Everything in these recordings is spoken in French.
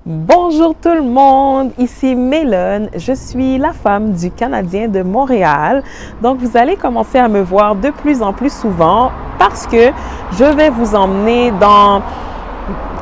Bonjour tout le monde, ici Mélone, je suis la femme du Canadien de Montréal. Donc vous allez commencer à me voir de plus en plus souvent parce que je vais vous emmener dans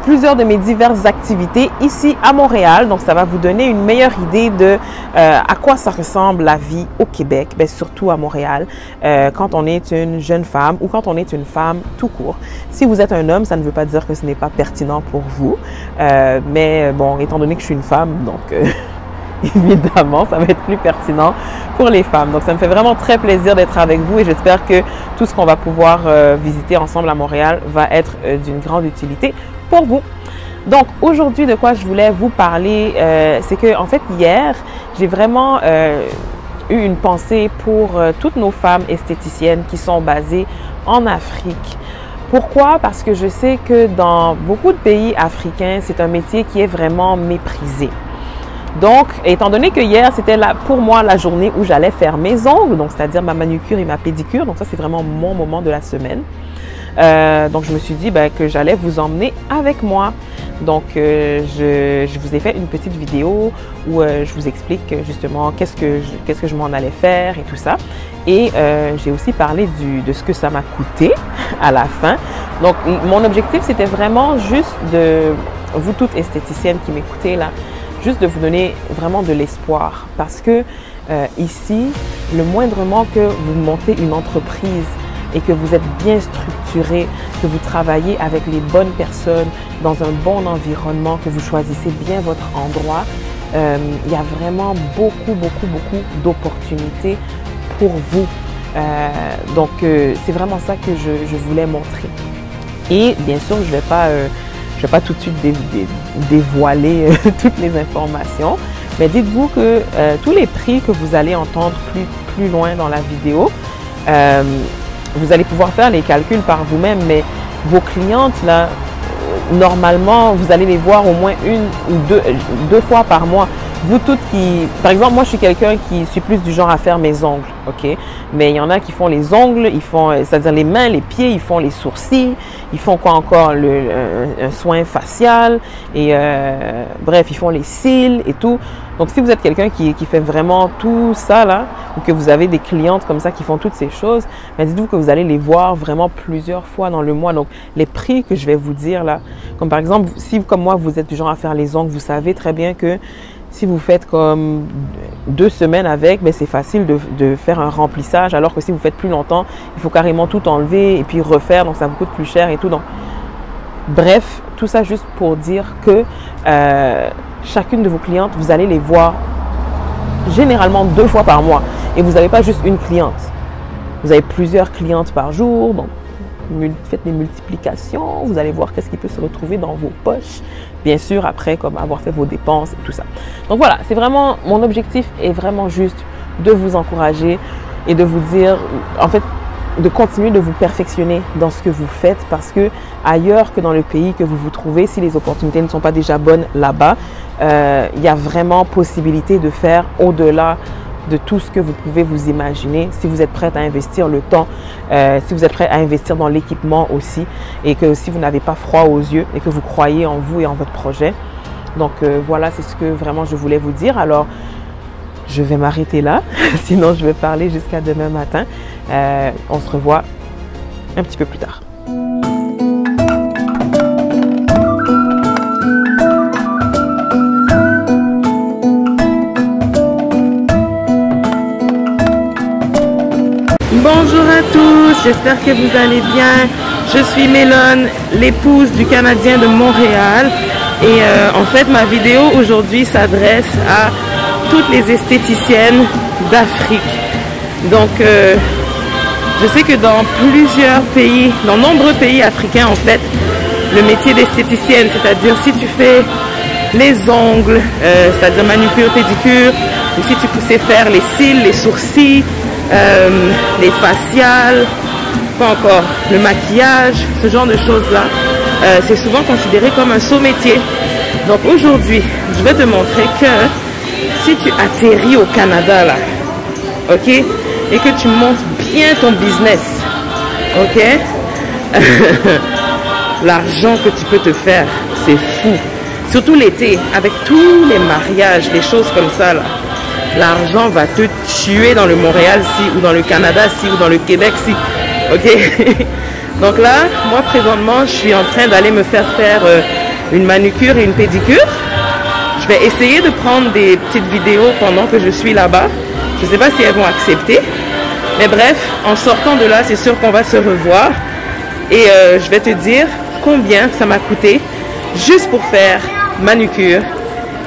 plusieurs de mes diverses activités ici à Montréal. Donc ça va vous donner une meilleure idée de à quoi ça ressemble la vie au Québec, mais surtout à Montréal, quand on est une jeune femme ou quand on est une femme tout court. Si vous êtes un homme, ça ne veut pas dire que ce n'est pas pertinent pour vous, mais bon, étant donné que je suis une femme, donc évidemment, ça va être plus pertinent pour les femmes. Donc ça me fait vraiment très plaisir d'être avec vous et j'espère que tout ce qu'on va pouvoir visiter ensemble à Montréal va être d'une grande utilité pour vous. Donc aujourd'hui, de quoi je voulais vous parler, c'est que en fait hier, j'ai vraiment eu une pensée pour toutes nos femmes esthéticiennes qui sont basées en Afrique. Pourquoi? Parce que je sais que dans beaucoup de pays africains, c'est un métier qui est vraiment méprisé. Donc, étant donné que hier, c'était pour moi la journée où j'allais faire mes ongles, donc c'est-à-dire ma manucure et ma pédicure, donc ça c'est vraiment mon moment de la semaine. Donc je me suis dit que j'allais vous emmener avec moi. Donc je vous ai fait une petite vidéo où je vous explique justement qu'est-ce que je m'en allais faire et tout ça. Et j'ai aussi parlé de ce que ça m'a coûté à la fin. Donc mon objectif c'était vraiment juste de vous toutes esthéticiennes qui m'écoutez là, juste de vous donner vraiment de l'espoir. Parce que ici, le moindrement que vous montez une entreprise et que vous êtes bien structuré, que vous travaillez avec les bonnes personnes dans un bon environnement, que vous choisissez bien votre endroit, il y a vraiment beaucoup d'opportunités pour vous. Donc, c'est vraiment ça que je voulais montrer. Et bien sûr, je vais pas tout de suite dévoiler toutes les informations, mais dites-vous que tous les prix que vous allez entendre plus loin dans la vidéo, vous allez pouvoir faire les calculs par vous-même, mais vos clientes, là, normalement, vous allez les voir au moins une ou deux fois par mois. Vous toutes qui... Par exemple, moi, je suis quelqu'un qui suis plus du genre à faire mes ongles, OK? Mais il y en a qui font les ongles, ils font, c'est-à-dire les mains, les pieds, ils font les sourcils, ils font quoi encore? Un soin facial, et bref, ils font les cils et tout. Donc, si vous êtes quelqu'un qui fait vraiment tout ça, là, ou que vous avez des clientes comme ça qui font toutes ces choses, dites-vous que vous allez les voir vraiment plusieurs fois dans le mois. Donc, les prix que je vais vous dire, là, comme par exemple, si comme moi, vous êtes du genre à faire les ongles, vous savez très bien que si vous faites comme 2 semaines avec, c'est facile de faire un remplissage, alors que si vous faites plus longtemps, il faut carrément tout enlever et puis refaire, donc ça vous coûte plus cher et tout. Donc, bref, tout ça juste pour dire que chacune de vos clientes, vous allez les voir généralement 2 fois par mois. Et vous n'avez pas juste une cliente. Vous avez plusieurs clientes par jour. Donc, faites des multiplications. Vous allez voir qu'est-ce qui peut se retrouver dans vos poches. Bien sûr, après, comme avoir fait vos dépenses et tout ça. Donc voilà, c'est vraiment, mon objectif est vraiment juste de vous encourager et de vous dire, en fait, de continuer de vous perfectionner dans ce que vous faites parce que ailleurs que dans le pays que vous vous trouvez, si les opportunités ne sont pas déjà bonnes là-bas, il y a vraiment possibilité de faire au-delà de tout ce que vous pouvez vous imaginer si vous êtes prête à investir le temps, si vous êtes prêt à investir dans l'équipement aussi et que si vous n'avez pas froid aux yeux et que vous croyez en vous et en votre projet. Donc voilà, c'est ce que vraiment je voulais vous dire. Alors, je vais m'arrêter là, sinon je vais parler jusqu'à demain matin. On se revoit un petit peu plus tard. Bonjour à tous, j'espère que vous allez bien. Je suis Mélone, l'épouse du Canadien de Montréal. Et en fait, ma vidéo aujourd'hui s'adresse à toutes les esthéticiennes d'Afrique. Donc, je sais que dans plusieurs pays, dans nombreux pays africains en fait, le métier d'esthéticienne, c'est-à-dire si tu fais les ongles, c'est-à-dire manucure, pédicure, ou si tu sais faire les cils, les sourcils, les faciales, pas encore, le maquillage, ce genre de choses-là, c'est souvent considéré comme un saut métier. Donc aujourd'hui, je vais te montrer que si tu atterris au Canada là, ok, et que tu montes bien ton business, ok, l'argent que tu peux te faire, c'est fou. Surtout l'été, avec tous les mariages, les choses comme ça, là. L'argent va te tuer dans le Montréal-ci, ou dans le Canada-ci, ou dans le Québec-ci. OK? Donc là, moi, présentement, je suis en train d'aller me faire une manucure et une pédicure. Je vais essayer de prendre des petites vidéos pendant que je suis là-bas. Je ne sais pas si elles vont accepter. Mais bref, en sortant de là, c'est sûr qu'on va se revoir. Et je vais te dire combien ça m'a coûté juste pour faire manucure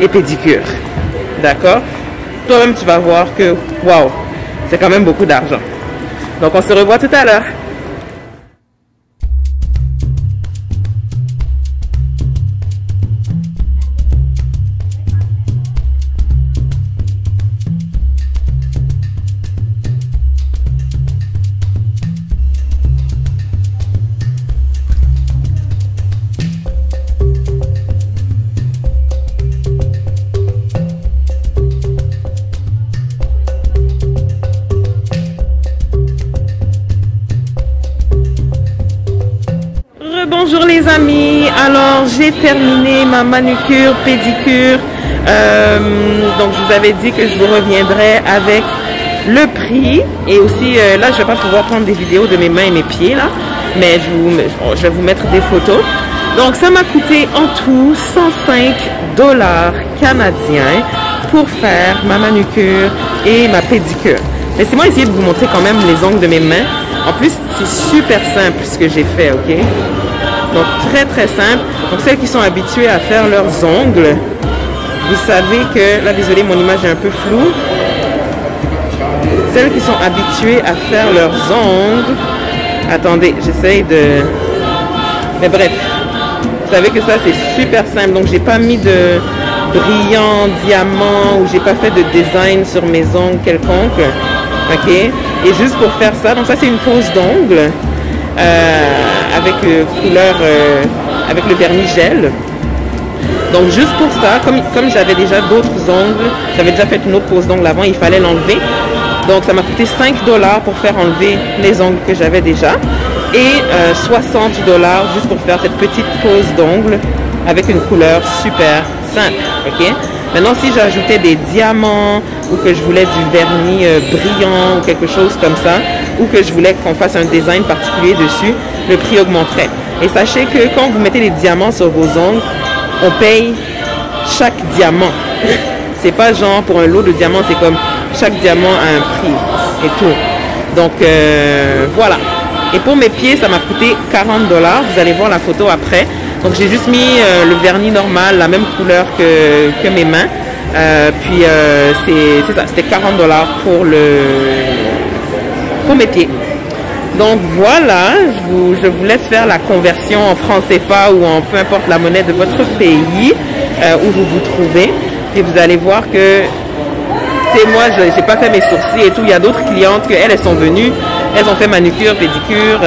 et pédicure. D'accord? Toi-même, tu vas voir que, waouh, c'est quand même beaucoup d'argent. Donc, on se revoit tout à l'heure. Bonjour les amis, alors j'ai terminé ma manucure, pédicure, donc je vous avais dit que je vous reviendrai avec le prix et aussi là je vais pas pouvoir prendre des vidéos de mes mains et mes pieds là, mais je vais vous mettre des photos. Donc ça m'a coûté en tout 105 $ canadiens pour faire ma manucure et ma pédicure. Laissez-moi essayer de vous montrer quand même les ongles de mes mains. En plus c'est super simple ce que j'ai fait, ok? Donc très très simple. Donc celles qui sont habituées à faire leurs ongles, vous savez que, là désolé mon image est un peu floue. Celles qui sont habituées à faire leurs ongles, attendez, j'essaye de... Mais bref, vous savez que ça c'est super simple. Donc j'ai pas mis de brillant, diamant, ou j'ai pas fait de design sur mes ongles quelconque. Ok? Et juste pour faire ça, donc ça c'est une pose d'ongles. Avec couleur, avec le vernis gel. Donc juste pour ça, comme j'avais déjà d'autres ongles, j'avais déjà fait une autre pose d'ongles avant, il fallait l'enlever. Donc ça m'a coûté 5 $ pour faire enlever les ongles que j'avais déjà. Et 60 $ juste pour faire cette petite pose d'ongles avec une couleur super simple. Ok? Maintenant, si j'ajoutais des diamants ou que je voulais du vernis brillant ou quelque chose comme ça, ou que je voulais qu'on fasse un design particulier dessus, le prix augmenterait. Et sachez que quand vous mettez les diamants sur vos ongles, on paye chaque diamant. C'est pas genre pour un lot de diamants, c'est comme chaque diamant a un prix et tout. Donc voilà. Et pour mes pieds, ça m'a coûté 40 $. Vous allez voir la photo après. Donc j'ai juste mis le vernis normal, la même couleur que mes mains. Puis c'est ça, c'était 40 $ pour mes pieds. Donc voilà, je vous laisse faire la conversion en francs CFA ou en peu importe la monnaie de votre pays où vous vous trouvez. Et vous allez voir que c'est moi, j'ai pas fait mes sourcils et tout. Il y a d'autres clientes que elles sont venues, elles ont fait manucure, pédicure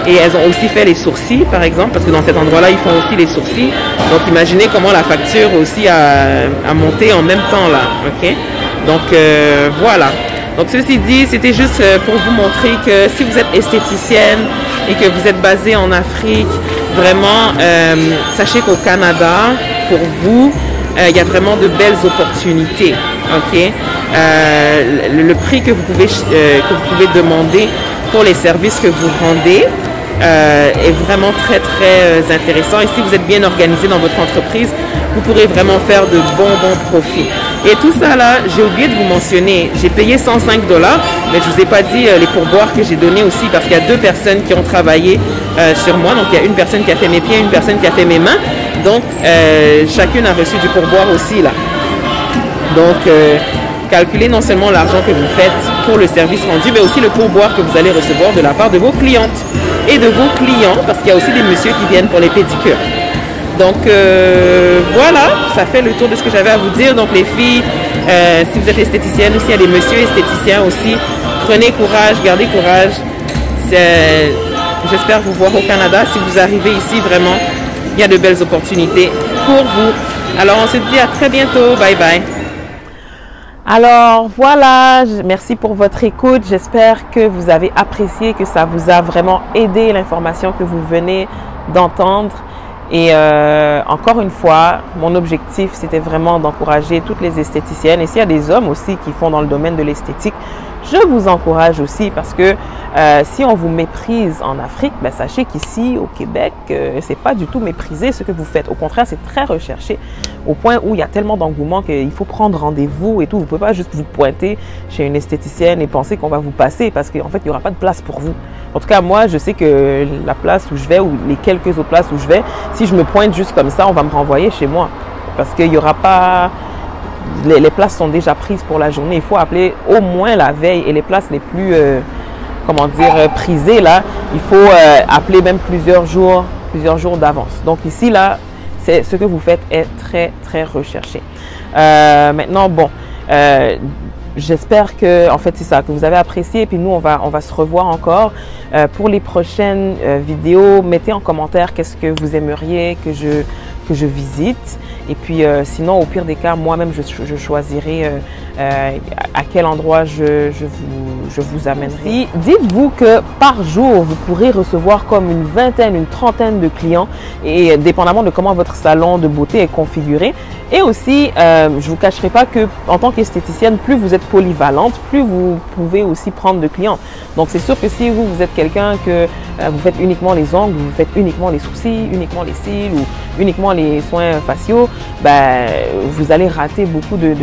et elles ont aussi fait les sourcils par exemple, parce que dans cet endroit-là ils font aussi les sourcils. Donc imaginez comment la facture aussi a monté en même temps là, ok? Donc voilà. Donc ceci dit, c'était juste pour vous montrer que si vous êtes esthéticienne et que vous êtes basée en Afrique, vraiment sachez qu'au Canada, pour vous, il y a vraiment de belles opportunités. Ok, le prix que vous pouvez demander pour les services que vous rendez est vraiment très très intéressant. Et si vous êtes bien organisé dans votre entreprise, vous pourrez vraiment faire de bons profits. Et tout ça là, j'ai oublié de vous mentionner, j'ai payé 105 $, mais je vous ai pas dit les pourboires que j'ai donnés aussi, parce qu'il y a deux personnes qui ont travaillé sur moi. Donc il y a une personne qui a fait mes pieds, une personne qui a fait mes mains. Donc chacune a reçu du pourboire aussi là. Donc calculez non seulement l'argent que vous faites pour le service rendu, mais aussi le pourboire que vous allez recevoir de la part de vos clientes et de vos clients, parce qu'il y a aussi des messieurs qui viennent pour les pédicures. Donc voilà, ça fait le tour de ce que j'avais à vous dire. Donc les filles, si vous êtes esthéticienne ou s'il y a des messieurs esthéticiens aussi, prenez courage, gardez courage. J'espère vous voir au Canada. Si vous arrivez ici, vraiment, il y a de belles opportunités pour vous. Alors on se dit à très bientôt. Bye bye. Alors voilà, merci pour votre écoute. J'espère que vous avez apprécié, que ça vous a vraiment aidé l'information que vous venez d'entendre. Et encore une fois, mon objectif, c'était vraiment d'encourager toutes les esthéticiennes. Et s'il y a des hommes aussi qui font dans le domaine de l'esthétique, je vous encourage aussi parce que si on vous méprise en Afrique, ben, sachez qu'ici, au Québec, c'est pas du tout méprisé ce que vous faites. Au contraire, c'est très recherché au point où il y a tellement d'engouement qu'il faut prendre rendez-vous et tout. Vous ne pouvez pas juste vous pointer chez une esthéticienne et penser qu'on va vous passer parce qu'en fait, il n'y aura pas de place pour vous. En tout cas, moi, je sais que la place où je vais ou les quelques autres places où je vais, si je me pointe juste comme ça, on va me renvoyer chez moi parce qu'il n'y aura pas... Les places sont déjà prises pour la journée. Il faut appeler au moins la veille et les places les plus, comment dire, prisées, là, il faut appeler même plusieurs jours d'avance. Donc ici, là, ce que vous faites est très, très recherché. Maintenant, bon, j'espère que, en fait, c'est ça, que vous avez apprécié. Et puis nous, on va se revoir encore. Pour les prochaines vidéos, mettez en commentaire qu'est-ce que vous aimeriez que je visite. Et puis, sinon, au pire des cas, moi-même, je choisirai à quel endroit je vous amènerai. Dites-vous que par jour, vous pourrez recevoir comme une vingtaine, une trentaine de clients, et dépendamment de comment votre salon de beauté est configuré. Et aussi, je ne vous cacherai pas que en tant qu'esthéticienne, plus vous êtes polyvalente, plus vous pouvez aussi prendre de clients. Donc, c'est sûr que si vous êtes quelqu'un que vous faites uniquement les ongles, vous faites uniquement les sourcils, uniquement les cils ou uniquement les soins faciaux, ben, vous allez rater beaucoup de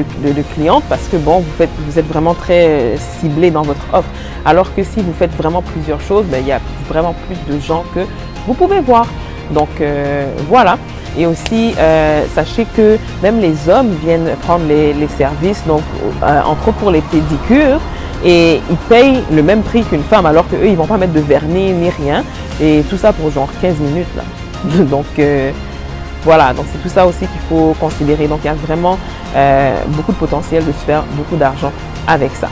clientes parce que bon, vous êtes vraiment très ciblé dans votre offre. Alors que si vous faites vraiment plusieurs choses, ben, il y a vraiment plus de gens que vous pouvez voir. Donc voilà. Et aussi, sachez que même les hommes viennent prendre les services, donc entre autres pour les pédicures, et ils payent le même prix qu'une femme, alors qu'eux, ils ne vont pas mettre de vernis ni rien. Et tout ça pour genre 15 minutes là. Donc voilà, donc c'est tout ça aussi qu'il faut considérer. Donc il y a vraiment beaucoup de potentiel de se faire beaucoup d'argent avec ça.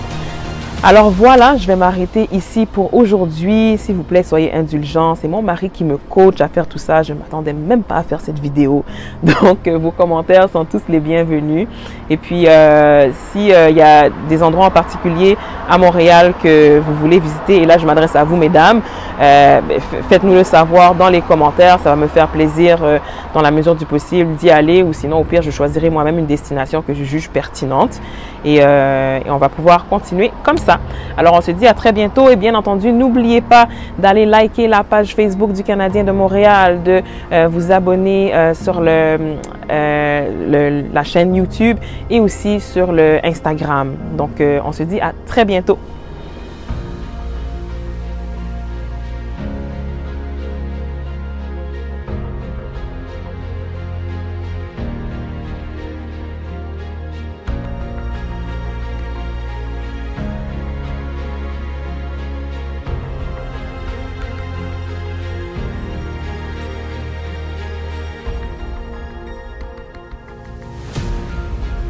Alors voilà, je vais m'arrêter ici pour aujourd'hui. S'il vous plaît, soyez indulgents. C'est mon mari qui me coach à faire tout ça. Je ne m'attendais même pas à faire cette vidéo. Donc, vos commentaires sont tous les bienvenus. Et puis, s'il y a des endroits en particulier à Montréal que vous voulez visiter, et là, je m'adresse à vous, mesdames, faites-nous le savoir dans les commentaires. Ça va me faire plaisir, dans la mesure du possible, d'y aller. Ou sinon, au pire, je choisirai moi-même une destination que je juge pertinente. Et on va pouvoir continuer comme ça. Alors, on se dit à très bientôt et bien entendu, n'oubliez pas d'aller liker la page Facebook du Canadien de Montréal, de vous abonner sur la chaîne YouTube et aussi sur le Instagram. Donc, on se dit à très bientôt.